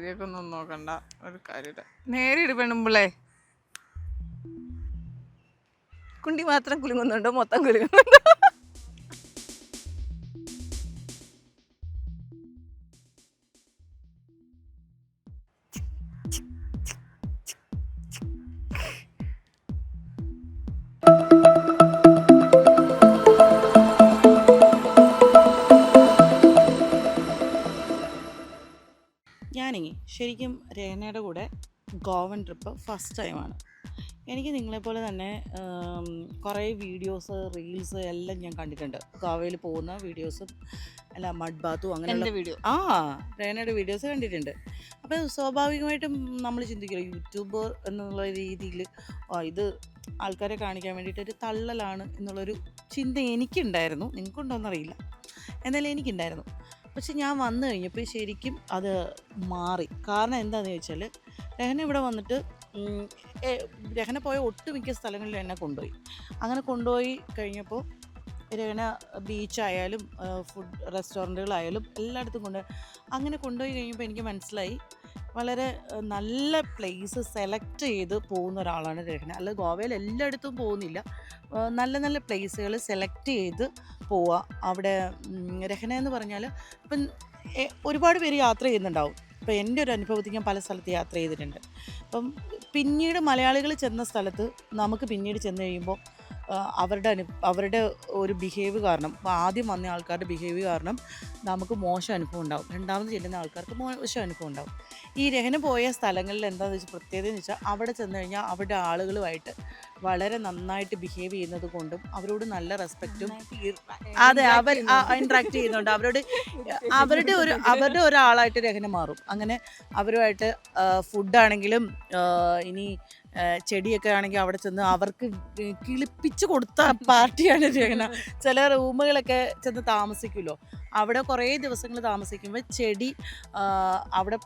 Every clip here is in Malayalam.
കാര്യമൊക്കെ ഒന്നും നോക്കണ്ട, ഒരു കാര്യമില്ല. നേരിട് പെണ്ണുമ്പിള്ളേ. കുണ്ടി മാത്രം കുലുങ്ങുന്നുണ്ടോ മൊത്തം കുലുങ്ങുന്നുണ്ടോ? ഞാനേ ശരിക്കും രേനയുടെ കൂടെ ഗോവൻ ട്രിപ്പ് ഫസ്റ്റ് ടൈമാണ്. എനിക്ക് നിങ്ങളെപ്പോലെ തന്നെ കുറേ വീഡിയോസ് റീൽസ് എല്ലാം ഞാൻ കണ്ടിട്ടുണ്ട്. ഗോവയിൽ പോകുന്ന വീഡിയോസും അല്ല മഡ് ബാത്തും അങ്ങനെയുള്ള വീഡിയോ രേനയുടെ വീഡിയോസ് കണ്ടിട്ടുണ്ട്. അപ്പോൾ സ്വാഭാവികമായിട്ടും നമ്മൾ ചിന്തിക്കില്ല യൂട്യൂബർ എന്നുള്ള രീതിയിൽ ഇത് ആൾക്കാരെ കാണിക്കാൻ വേണ്ടിയിട്ടൊരു തള്ളലാണ് എന്നുള്ളൊരു ചിന്ത എനിക്കുണ്ടായിരുന്നു. നിങ്ങൾക്കുണ്ടോയെന്നറിയില്ല, എന്നാലും എനിക്കുണ്ടായിരുന്നു. പക്ഷെ ഞാൻ വന്നു കഴിഞ്ഞപ്പോൾ ശരിക്കും അത് മാറി. കാരണം എന്താണെന്ന് ചോദിച്ചാൽ രഹന ഇവിടെ വന്നിട്ട് രഹന പോയ ഒട്ടുമിക്ക സ്ഥലങ്ങളിലും എന്നെ കൊണ്ടുപോയി. അങ്ങനെ കൊണ്ടുപോയി കഴിഞ്ഞപ്പോൾ രഹന ബീച്ചായാലും ഫുഡ് റെസ്റ്റോറൻറ്റുകളായാലും എല്ലായിടത്തും അങ്ങനെ കൊണ്ടുപോയി കഴിഞ്ഞപ്പോൾ എനിക്ക് മനസ്സിലായി വളരെ നല്ല പ്ലേസ് സെലക്ട് ചെയ്ത് പോകുന്ന ഒരാളാണ് രഹന. അല്ല ഗോവയിൽ എല്ലായിടത്തും പോകുന്നില്ല, നല്ല നല്ല പ്ലേസുകൾ സെലക്ട് ചെയ്ത് പോവുക. അവിടെ രഹന എന്ന് പറഞ്ഞാൽ ഇപ്പം ഒരുപാട് പേര് യാത്ര ചെയ്യുന്നുണ്ടാവും. ഇപ്പോൾ എൻ്റെ ഒരു അനുഭവത്തിൽ ഞാൻ പല സ്ഥലത്ത് യാത്ര ചെയ്തിട്ടുണ്ട്. അപ്പം പിന്നീട് മലയാളികൾ ചെന്ന സ്ഥലത്ത് നമുക്ക് പിന്നീട് ചെന്ന് കഴിയുമ്പോൾ അവരുടെ ഒരു ബിഹേവ് കാരണം, ആദ്യം വന്ന ആൾക്കാരുടെ ബിഹേവ് കാരണം നമുക്ക് മോശം അനുഭവം ഉണ്ടാവും, രണ്ടാമത് ചെല്ലുന്ന ആൾക്കാർക്ക് മോശം അനുഭവം ഉണ്ടാവും. ഈ രഹന പോയ സ്ഥലങ്ങളിൽ എന്താണെന്ന് വെച്ചാൽ പ്രത്യേകത എന്ന് വെച്ചാൽ അവിടെ ചെന്ന് കഴിഞ്ഞാൽ അവരുടെ ആളുകളുമായിട്ട് വളരെ നന്നായിട്ട് ബിഹേവ് ചെയ്യുന്നത് കൊണ്ടും അവരോട് നല്ല റെസ്പെക്റ്റും അവർ ഇൻട്രാക്ട് ചെയ്യുന്നുണ്ട്. അവരുടെ ഒരാളായിട്ട് രഹന മാറും. അങ്ങനെ അവരുമായിട്ട് ഫുഡാണെങ്കിലും ഇനി ചെടിയൊക്കെ ആണെങ്കിൽ അവിടെ ചെന്ന് അവർക്ക് കിളിപ്പിച്ച് കൊടുത്ത പാർട്ടിയാണ് രഹന. ചില റൂമുകളൊക്കെ ചെന്ന് താമസിക്കുമല്ലോ, അവിടെ കുറേ ദിവസങ്ങൾ താമസിക്കുമ്പോൾ ചെടി അവിടെ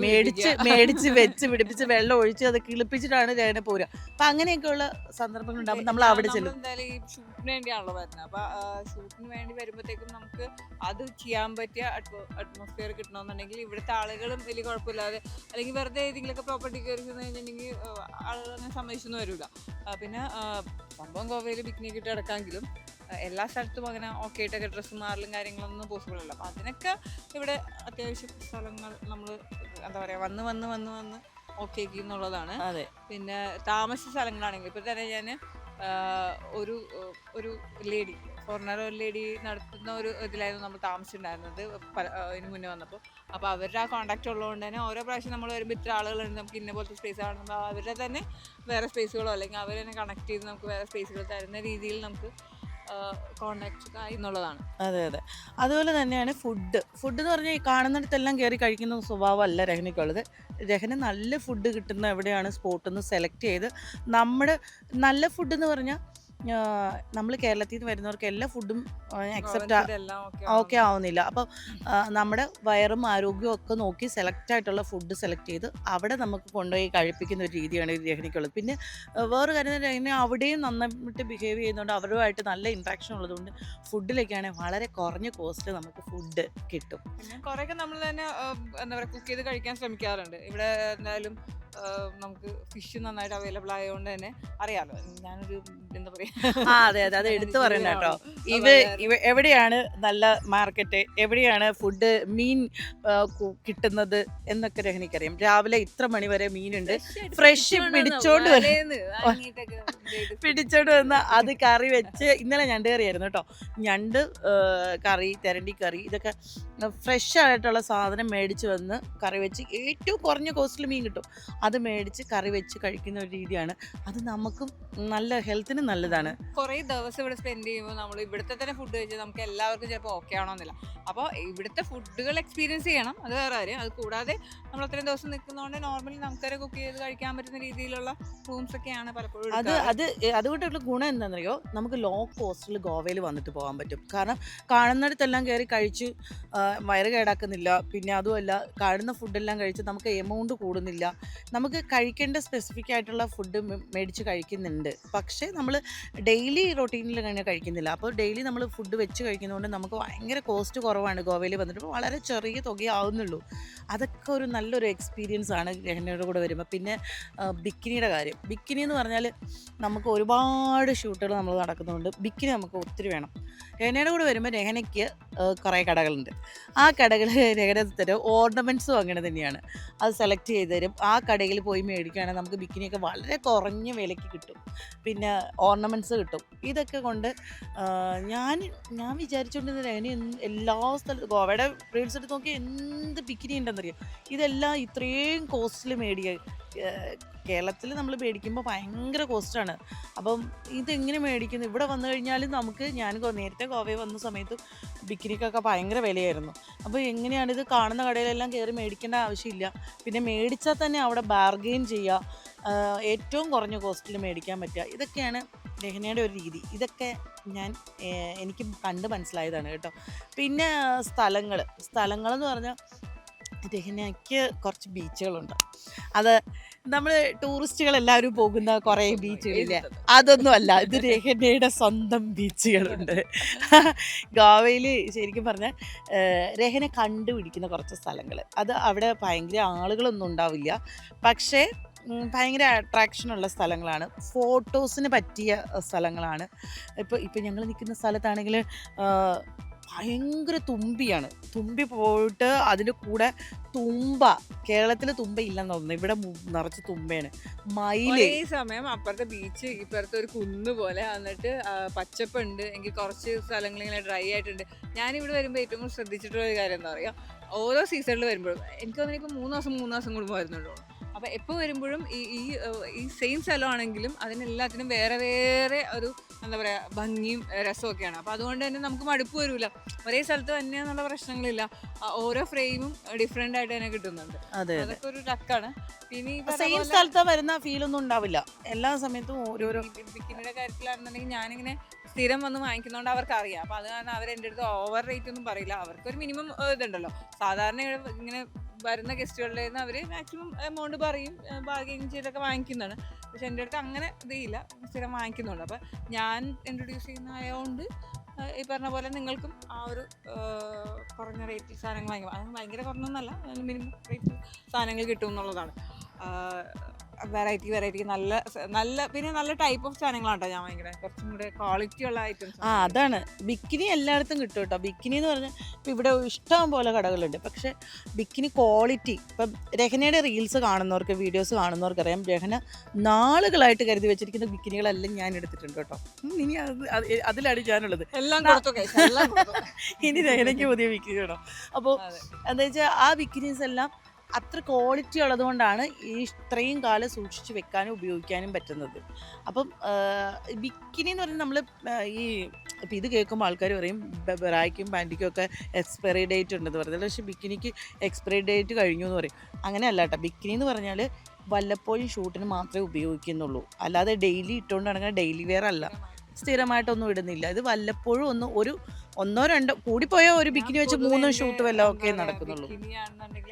മേടിച്ച് വെച്ച് പിടിപ്പിച്ച് വെള്ളം ഒഴിച്ച് അത് കിളിപ്പിച്ചിട്ടാണ് രഹന പോരുക. അപ്പം അങ്ങനെയൊക്കെയുള്ള സന്ദർഭങ്ങൾ ഉണ്ടാകുമ്പോൾ നമ്മൾ അവിടെ ചെല്ലും. എന്തായാലും ഈ ഷൂട്ടിന് വേണ്ടിയാണല്ലോ വരുന്നത്. അപ്പൊ ഷൂട്ടിന് വേണ്ടി വരുമ്പോഴത്തേക്കും നമുക്ക് അത് ചെയ്യാൻ പറ്റിയ അറ്റ്മോസ്ഫിയർ കിട്ടണമെന്നുണ്ടെങ്കിൽ ഇവിടുത്തെ ആളുകളും വലിയ കുഴപ്പമില്ലാതെ, അല്ലെങ്കിൽ വെറുതെ ഏതെങ്കിലുമൊക്കെ പ്രോപ്പർട്ടി കയറി ചെന്ന് കഴിഞ്ഞിട്ടുണ്ടെങ്കിൽ ആളുകൾ അങ്ങനെ സമ്മതിച്ചൊന്നും വരില്ല. പിന്നെ സംഭവം ഗോവയിൽ പിക്നിക് ഇട്ട് കിടക്കാമെങ്കിലും എല്ലാ സ്ഥലത്തും അങ്ങനെ ഓക്കെ ആയിട്ടൊക്കെ ഡ്രസ്സ് മാറലും കാര്യങ്ങളൊന്നും പോസിബിൾ അല്ല. അപ്പം അതിനൊക്കെ ഇവിടെ അത്യാവശ്യം സ്ഥലങ്ങൾ നമ്മൾ എന്താ പറയുക വന്ന് വന്ന് വന്ന് വന്ന് ഓക്കെ ആക്കി എന്നുള്ളതാണ്. അതെ. പിന്നെ താമസ സ്ഥലങ്ങളാണെങ്കിൽ ഇപ്പോൾ തന്നെ ഞാൻ ഒരു ഒരു ലേഡി ഫോറിനർ ഒരു ലേഡി നടത്തുന്ന ഒരു ഇതിലായിരുന്നു നമ്മൾ താമസിച്ചിട്ടുണ്ടായിരുന്നത് ഇതിന് മുന്നേ വന്നപ്പോൾ. അപ്പോൾ അവരുടെ ആ കോൺടാക്റ്റ് ഉള്ളതുകൊണ്ട് തന്നെ ഓരോ പ്രാവശ്യം നമ്മൾ വരുമ്പോൾ ഇത്ര ആളുകളുണ്ട്, നമുക്ക് ഇന്ന പോലത്തെ സ്പേസ് ആണെന്നുമ്പോൾ അവരുടെ തന്നെ വേറെ സ്പേസുകളോ അല്ലെങ്കിൽ അവർ തന്നെ കണക്ട് ചെയ്ത് നമുക്ക് വേറെ സ്പേസുകൾ തരുന്ന രീതിയിൽ നമുക്ക് കോണ്ടാക്ട് ആയി എന്നുള്ളതാണ്. അതെ. അതുപോലെ തന്നെയാണ് ഫുഡ് എന്ന് പറഞ്ഞാൽ ഈ കാണുന്നിടത്തെല്ലാം കയറി കഴിക്കുന്ന സ്വഭാവമല്ല രഹനയ്ക്കുള്ളത്. രഹന നല്ല ഫുഡ് കിട്ടുന്ന എവിടെയാണ് സ്പോട്ടെന്ന് സെലക്ട് ചെയ്ത് നമ്മുടെ നല്ല ഫുഡ് എന്ന് പറഞ്ഞാൽ നമ്മൾ കേരളത്തിൽ നിന്ന് വരുന്നവർക്ക് എല്ലാ ഫുഡും അക്സെപ്റ്റ് ഓക്കെ ആവുന്നില്ല. അപ്പോൾ നമ്മുടെ വയറും ആരോഗ്യവും ഒക്കെ നോക്കി സെലക്ട് ആയിട്ടുള്ള ഫുഡ് സെലക്ട് ചെയ്ത് അവിടെ നമുക്ക് കൊണ്ടുപോയി കഴിപ്പിക്കുന്ന ഒരു രീതിയാണ് രഹനയ്ക്കുള്ളത്. പിന്നെ വേറെ കാര്യം രഹന അവിടെയും നന്നായിട്ട് ബിഹേവ് ചെയ്യുന്നതുകൊണ്ട് അവരുമായിട്ട് നല്ല ഇൻട്രാക്ഷൻ ഉള്ളതുകൊണ്ട് ഫുഡിലേക്കാണെങ്കിൽ വളരെ കുറഞ്ഞ കോസ്റ്റ് നമുക്ക് ഫുഡ് കിട്ടും. പിന്നെ കുറേയൊക്കെ നമ്മൾ തന്നെ എന്താ പറയുക കുക്ക് ചെയ്ത് കഴിക്കാൻ ശ്രമിക്കാറുണ്ട്. ഇവിടെ എന്തായാലും നമുക്ക് ഫിഷ് നന്നായിട്ട് അവൈലബിൾ ആയതുകൊണ്ട് തന്നെ അറിയാലോ. ഞാനൊരു എന്താ പറയുക അതെ അത് എടുത്തു പറയണ്ട കേട്ടോ. എവിടെയാണ് നല്ല മാർക്കറ്റ്, എവിടെയാണ് ഫുഡ് മീൻ കിട്ടുന്നത് എന്നൊക്കെ രഹനിക്കറിയാം. രാവിലെ ഇത്ര മണി വരെ മീനുണ്ട്, ഫ്രഷ് പിടിച്ചോണ്ട് വന്ന് അത് കറി വെച്ച്. ഇന്നലെ ഞണ്ട് കറിയായിരുന്നു കേട്ടോ. ഞണ്ട് കറി, തെരണ്ടി കറി, ഇതൊക്കെ ഫ്രഷ് ആയിട്ടുള്ള സാധനം മേടിച്ച് വന്ന് കറി വെച്ച് ഏറ്റവും കുറഞ്ഞ കോസ്റ്റിൽ മീൻ കിട്ടും, അത് മേടിച്ച് കറി വെച്ച് കഴിക്കുന്ന ഒരു രീതിയാണ്. അത് നമുക്കും നല്ല ഹെൽത്തിന് നല്ലതാണ്. കുറേ ദിവസം ഇവിടെ സ്പെൻഡ് ചെയ്യുമ്പോൾ നമ്മൾ ഇവിടുത്തെ തന്നെ ഫുഡ് കഴിച്ചാൽ നമുക്ക് എല്ലാവർക്കും ചിലപ്പോൾ ഓക്കെ ആവണമെന്നില്ല. അപ്പോൾ ഇവിടുത്തെ ഫുഡുകൾ എക്സ്പീരിയൻസ് ചെയ്യണം, അത് വേറെ കാര്യം. അത് കൂടാതെ നമ്മൾ അത്രയും ദിവസം നിൽക്കുന്നതുകൊണ്ട് നോർമലി നമുക്കരെ കുക്ക് ചെയ്ത് കഴിക്കാൻ പറ്റുന്ന രീതിയിലുള്ള റൂംസ് ഒക്കെയാണ് പലപ്പോഴും. അതുകൊണ്ടുള്ള ഗുണം എന്താണെന്നറിയോ, നമുക്ക് ലോ കോസ്റ്റിൽ ഗോവയിൽ വന്നിട്ട് പോകാൻ പറ്റും. കാരണം കാണുന്നിടത്തെല്ലാം കയറി കഴിച്ച് വയറ് കേടാക്കുന്നില്ല. പിന്നെ അതുമല്ല കാണുന്ന ഫുഡെല്ലാം കഴിച്ച് നമുക്ക് എമൗണ്ട് കൂടുന്നില്ല. നമുക്ക് കഴിക്കേണ്ട സ്പെസിഫിക് ആയിട്ടുള്ള ഫുഡ് മേടിച്ച് കഴിക്കുന്നുണ്ട്. പക്ഷേ നമ്മൾ ഡെയിലി റൊട്ടീനിൽ അങ്ങനെ കഴിക്കുന്നില്ല. അപ്പോൾ ഡെയിലി നമ്മൾ ഫുഡ് വെച്ച് കഴിക്കുന്നതുകൊണ്ട് നമുക്ക് ഭയങ്കര കോസ്റ്റ് കുറവാണ് ഗോവയിൽ വന്നിട്ട്. ഇപ്പോൾ വളരെ ചെറിയ തുകയാവുന്നുള്ളൂ. അതൊക്കെ ഒരു നല്ലൊരു എക്സ്പീരിയൻസ് ആണ് രഹനയുടെ കൂടെ വരുമ്പോൾ. പിന്നെ ബിക്കിനിയുടെ കാര്യം, ബിക്കിനി എന്ന് പറഞ്ഞാൽ നമുക്ക് ഒരുപാട് ഷൂട്ടുകൾ നമ്മൾ നടക്കുന്നതുകൊണ്ട് ബിക്കിനി നമുക്ക് ഒത്തിരി വേണം. രഹനയുടെ കൂടെ വരുമ്പോൾ രഹനയ്ക്ക് കുറേ കടകളുണ്ട്. ആ കടകൾ രഹന തരും. ഓർണമെൻറ്റ്സും അങ്ങനെ തന്നെയാണ്. അത് സെലക്ട് ചെയ്ത് തരും. ആ കടയിൽ പോയി മേടിക്കുകയാണെങ്കിൽ നമുക്ക് ബിക്കിനിയൊക്കെ വളരെ കുറഞ്ഞ വിലയ്ക്ക് കിട്ടും. പിന്നെ ഓർണമെൻറ്റ്സ് കിട്ടും. ഇതൊക്കെ കൊണ്ട് ഞാൻ വിചാരിച്ചുകൊണ്ടിരുന്ന രഹന എല്ലാ സ്ഥലത്തും ഗോവയുടെ റീൽസ് എടുത്ത് നോക്കി എന്ത് ബിക്കിനി ഉണ്ടെന്നറിയാം. ഇതെല്ലാം ഇത്രയും കോസ്റ്റിൽ കേരളത്തിൽ നമ്മൾ മേടിക്കുമ്പോൾ ഭയങ്കര കോസ്റ്റാണ്. അപ്പം ഇതെങ്ങനെ മേടിക്കുന്നു? ഇവിടെ വന്നു കഴിഞ്ഞാൽ നമുക്ക് നേരത്തെ ഗോവയിൽ വന്ന സമയത്ത് ബിക്കിനിക്കൊക്കെ ഭയങ്കര വിലയായിരുന്നു. അപ്പോൾ എങ്ങനെയാണിത്? കാണുന്ന കടയിലെല്ലാം കയറി മേടിക്കേണ്ട ആവശ്യമില്ല. പിന്നെ മേടിച്ചാൽ തന്നെ അവിടെ ബാർഗെയിൻ ചെയ്യുക, ഏറ്റവും കുറഞ്ഞ കോസ്റ്റിൽ മേടിക്കാൻ പറ്റുക. ഇതൊക്കെയാണ് രഹനയുടെ ഒരു രീതി. ഇതൊക്കെ എനിക്ക് കണ്ട് മനസ്സിലായതാണ് കേട്ടോ. പിന്നെ സ്ഥലങ്ങളെന്ന് പറഞ്ഞാൽ രഹനയ്ക്ക് കുറച്ച് ബീച്ചുകളുണ്ട്. അത് നമ്മൾ ടൂറിസ്റ്റുകൾ എല്ലാവരും പോകുന്ന കുറേ ബീച്ചുകളില്ലേ, അതൊന്നും അല്ല. ഇത് രഹനയുടെ സ്വന്തം ബീച്ചുകളുണ്ട്. ഗോവയിൽ ശരിക്കും പറഞ്ഞാൽ രഹന കണ്ടുപിടിക്കുന്ന കുറച്ച് സ്ഥലങ്ങൾ, അത് അവിടെ ഭയങ്കര ആളുകളൊന്നും ഉണ്ടാവില്ല, പക്ഷേ ഭയങ്കര അട്രാക്ഷനുള്ള സ്ഥലങ്ങളാണ്. ഫോട്ടോസിന് പറ്റിയ സ്ഥലങ്ങളാണ്. ഇപ്പോൾ ഞങ്ങൾ നിൽക്കുന്ന സ്ഥലത്താണെങ്കിൽ ഭയങ്കര തുമ്പിയാണ്. തുമ്പി പോയിട്ട് അതിൻ്റെ കൂടെ കേരളത്തിൽ തുമ്പ ഇല്ലെന്ന് തോന്നുന്നു, ഇവിടെ നിറച്ച് തുമ്പയാണ്. ഒരേ സമയം അപ്പുറത്തെ ബീച്ച്, ഇപ്പുറത്തെ ഒരു കുന്ന് പോലെ, എന്നിട്ട് പച്ചപ്പുണ്ട്. എനിക്ക് കുറച്ച് സ്ഥലങ്ങൾ ഇങ്ങനെ ഡ്രൈ ആയിട്ടുണ്ട്. ഞാനിവിടെ വരുമ്പോൾ ഏറ്റവും കൂടുതൽ ശ്രദ്ധിച്ചിട്ടുള്ള ഒരു കാര്യം എന്താ പറയുക, ഓരോ സീസണിൽ വരുമ്പോഴും എനിക്ക് തോന്നുന്നു ഇപ്പോൾ 3 ദിവസം കൂടുമ്പോൾ വരുന്നുണ്ടോ. അപ്പോൾ എപ്പോൾ വരുമ്പോഴും ഈ സെയിം സ്ഥലമാണെങ്കിലും അതിനെല്ലാത്തിനും വേറെ വേറെ ഒരു എന്താ പറയുക ഭംഗിയും രസമൊക്കെയാണ്. അപ്പോൾ അതുകൊണ്ട് തന്നെ നമുക്ക് മടുപ്പ് വരില്ല. ഒരേ സ്ഥലത്ത് തന്നെയെന്നുള്ള പ്രശ്നങ്ങളില്ല. ഓരോ ഫ്രെയിമും ഡിഫറെൻ്റ് ആയിട്ട് തന്നെ കിട്ടുന്നുണ്ട്. അതൊക്കെ ഒരു ടക്കാണ്. പിന്നെ സെയിം സ്ഥലത്ത് വരുന്ന ഫീലൊന്നും ഉണ്ടാവില്ല എല്ലാ സമയത്തും. ഓരോരോ ബിക്കിനിയുടെ കാര്യത്തിലാണെന്നുണ്ടെങ്കിൽ ഞാനിങ്ങനെ സ്ഥിരം വന്ന് വാങ്ങിക്കുന്നതുകൊണ്ട് അവർക്ക് അറിയാം. അപ്പോൾ അത് കാരണം അവർ എൻ്റെ അടുത്ത് ഓവർ റേറ്റ് ഒന്നും പറയില്ല. അവർക്കൊരു മിനിമം ഇതുണ്ടല്ലോ. സാധാരണ ഇങ്ങനെ വരുന്ന ഗസ്റ്റുകളുടെ നിന്ന് അവർ മാക്സിമം എമൗണ്ട് പറയും, ബാർഗെയിൻ ചെയ്തൊക്കെ വാങ്ങിക്കുന്നതാണ്. പക്ഷെ എൻ്റെ അടുത്ത് അങ്ങനെ ഇതില്ല, സ്ഥിരം വാങ്ങിക്കുന്നുണ്ട്. അപ്പോൾ ഞാൻ ഇൻട്രൊഡ്യൂസ് ചെയ്യുന്നതായതുകൊണ്ട് ഈ പറഞ്ഞ പോലെ നിങ്ങൾക്കും ആ ഒരു കുറഞ്ഞ റേറ്റിൽ സാധനങ്ങൾ വാങ്ങിക്കും. അത് ഭയങ്കര കുറഞ്ഞൊന്നല്ല, മിനിമം റേറ്റിൽ സാധനങ്ങൾ കിട്ടും എന്നുള്ളതാണ്. വെറൈറ്റി നല്ല പിന്നെ നല്ല ടൈപ്പ് ഓഫ് സാധനങ്ങളാണ് ഞാൻ ഭയങ്കര കുറച്ചും കൂടെ ക്വാളിറ്റി ഉള്ള ഐറ്റംസ്. അതാണ് ബിക്കിനി എല്ലായിടത്തും കിട്ടും കേട്ടോ. ബിക്കിനി എന്ന് പറഞ്ഞാൽ ഇപ്പം ഇവിടെ ഇഷ്ടം പോലെ കടകളുണ്ട്, പക്ഷെ ബിക്കിനി ക്വാളിറ്റി ഇപ്പം രഹനയുടെ റീൽസ് കാണുന്നവർക്ക്, വീഡിയോസ് കാണുന്നവർക്ക് അറിയാം. രഹന നാളുകളായിട്ട് കരുതി വെച്ചിരിക്കുന്ന ബിക്കിനികളെല്ലാം ഞാൻ എടുത്തിട്ടുണ്ട് കേട്ടോ. ഇനി അതിലാണ് ഞാനുള്ളത്. ഇനി രഹനയ്ക്ക് പുതിയ ബിക്കിനി വേണം. അപ്പോൾ എന്താ വെച്ചാൽ ആ ബിക്കിനീസ് എല്ലാം അത്ര ക്വാളിറ്റി ഉള്ളതുകൊണ്ടാണ് ഇത്രയും കാലം സൂക്ഷിച്ച് വെക്കാനും ഉപയോഗിക്കാനും പറ്റുന്നത്. അപ്പം ബിക്കിനി എന്ന് പറഞ്ഞാൽ നമ്മൾ ഇപ്പം ഇത് കേൾക്കുമ്പോൾ ആൾക്കാർ പറയും ബ്രായ്ക്കും പാൻറ്റിക്കും ഒക്കെ എക്സ്പയറി ഡേറ്റ് ഉണ്ടെന്ന് പറഞ്ഞാൽ, പക്ഷേ ബിക്കിനിക്ക് എക്സ്പയറി ഡേറ്റ് കഴിഞ്ഞു എന്ന് പറയും. അങ്ങനെയല്ല കേട്ടോ. ബിക്കിനി എന്ന് പറഞ്ഞാൽ വല്ലപ്പോഴും ഷൂട്ടിന് മാത്രമേ ഉപയോഗിക്കുന്നുള്ളൂ, അല്ലാതെ ഡെയിലി ഇട്ടുകൊണ്ട് നടക്കുന്ന ഡെയിലി വെയർ അല്ല, സ്ഥിരമായിട്ടൊന്നും ഇടുന്നില്ല. ഇത് വല്ലപ്പോഴും ഒന്നോ രണ്ടോ കൂടിപ്പോയാൽ ഒരു ബിക്കിനി വെച്ച് 3 ഷൂട്ട് വല്ല ഒക്കെ നടക്കുന്നുള്ളൂ.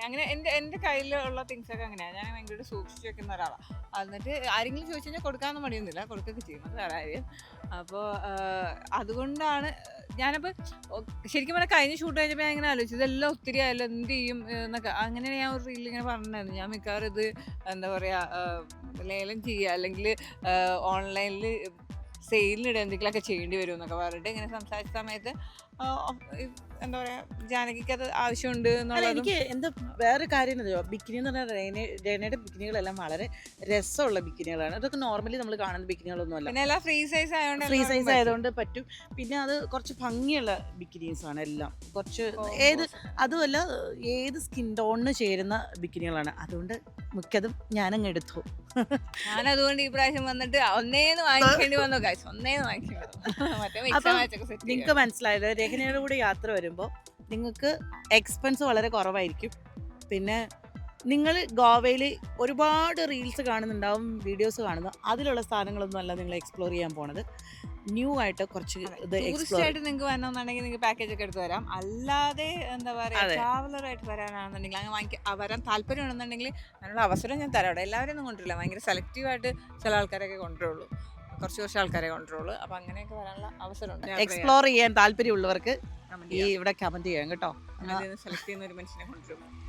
അങ്ങനെ എൻ്റെ കയ്യിലുള്ള തിങ്സ് ഒക്കെ അങ്ങനെയാണ്. ഞാൻ ഭയങ്കര സൂക്ഷിച്ച് വെക്കുന്ന ഒരാളാണ്. എന്നിട്ട് ആരെങ്കിലും ചോദിച്ചു കഴിഞ്ഞാൽ കൊടുക്കാനൊന്നും മടിയൊന്നുമില്ല, കൊടുക്കുകയൊക്കെ ചെയ്യും. അത് വേറെ കാര്യം. അപ്പോൾ അതുകൊണ്ടാണ് ഞാനപ്പോൾ ശരിക്കും പറഞ്ഞാൽ കഴിഞ്ഞ ഷൂട്ട് കഴിഞ്ഞപ്പോൾ ഞാൻ ഇങ്ങനെ ആലോചിച്ചു, ഇതെല്ലാം ഒത്തിരി ആയല്ലോ, എന്ത് ചെയ്യും എന്നൊക്കെ. അങ്ങനെ ഞാൻ ഒരു റീലിൽ ഇങ്ങനെ പറഞ്ഞിട്ടുണ്ടായിരുന്നു, ഞാൻ മിക്കവാറും ഇത് എന്താ പറയുക ലേലം ചെയ്യുക, അല്ലെങ്കിൽ ഓൺലൈനിൽ സെയിലിനിടെ എന്തെങ്കിലുമൊക്കെ ചെയ്യേണ്ടി വരും എന്നൊക്കെ പറഞ്ഞിട്ട് ഇങ്ങനെ സംസാരിച്ച സമയത്ത് എന്താ പറയുക ജാനകിക്ക് അത് ആവശ്യമുണ്ട് എന്നുള്ളത്. എനിക്ക് എന്താ വേറെ കാര്യം ബിക്കിനി എന്ന് പറഞ്ഞാൽ രേനയുടെ ബിക്കിനികളെല്ലാം വളരെ രസമുള്ള ബിക്കിനികളാണ്. അതൊക്കെ നോർമലി നമ്മൾ കാണുന്ന ബിക്കിനികളൊന്നും അല്ല. പിന്നെ എല്ലാം ഫ്രീ സൈസ് ആയതുകൊണ്ട് പറ്റും. പിന്നെ അത് കുറച്ച് ഭംഗിയുള്ള ബിക്കിനീസ് ആണ് എല്ലാം. കുറച്ച് അതുമല്ല ഏത് സ്കിൻ ടോണിന് ചേരുന്ന ബിക്കിനികളാണ്. അതുകൊണ്ട് മിക്കതും ഞാനങ്ങ് എടുത്തു. ഞാനതുകൊണ്ട് ഈ പ്രാവശ്യം വന്നിട്ട് ഒന്നേന്ന് വാങ്ങിക്കേണ്ടി വന്നു. നിങ്ങൾക്ക് മനസ്സിലായത് രഹനയുടെ കൂടെ യാത്ര വരുമ്പോൾ നിങ്ങൾക്ക് എക്സ്പെൻസ് വളരെ കുറവായിരിക്കും. പിന്നെ നിങ്ങൾ ഗോവയിൽ ഒരുപാട് റീൽസ് കാണുന്നുണ്ടാവും, വീഡിയോസ് കാണുന്നു, അതിലുള്ള സ്ഥാനങ്ങളൊന്നും അല്ല നിങ്ങൾ എക്സ്പ്ലോർ ചെയ്യാൻ പോണത്. ന്യൂ ആയിട്ട് കുറച്ച് ഇത് ടൂറിസ്റ്റ് എക്സ്പ്ലോർ ആയിട്ട് നിങ്ങൾക്ക് വരണമെന്നുണ്ടെങ്കിൽ നിങ്ങൾക്ക് പാക്കേജ് ഒക്കെ എടുത്ത് വരാം. അല്ലാതെ എന്താ പറയുക അതെ. ട്രാവലർ ആയിട്ട് വരാനാണെന്നുണ്ടെങ്കിൽ അങ്ങനെ വരാൻ താല്പര്യമാണെന്നുണ്ടെങ്കിൽ അതിനുള്ള അവസരം ഞാൻ തരാം. അവിടെ എല്ലാവരും ഒന്നും കൊണ്ടുവരില്ല. ഭയങ്കര സെലക്റ്റീവായിട്ട് ചില ആൾക്കാരൊക്കെ കൊണ്ടുവരുള്ളൂ. കുറച്ച് ആൾക്കാരെ കൊണ്ടുവരുള്ളൂ. അപ്പോൾ അങ്ങനെയൊക്കെ വരാനുള്ള അവസരമുണ്ട്. എക്സ്പ്ലോർ ചെയ്യാൻ താല്പര്യമുള്ളവർക്ക് ഈ ഇവിടെ കമന്റ് ചെയ്യാം കേട്ടോ. സെലക്ട് ചെയ്യുന്ന ഒരു മനുഷ്യനെ കൊണ്ടുവരും.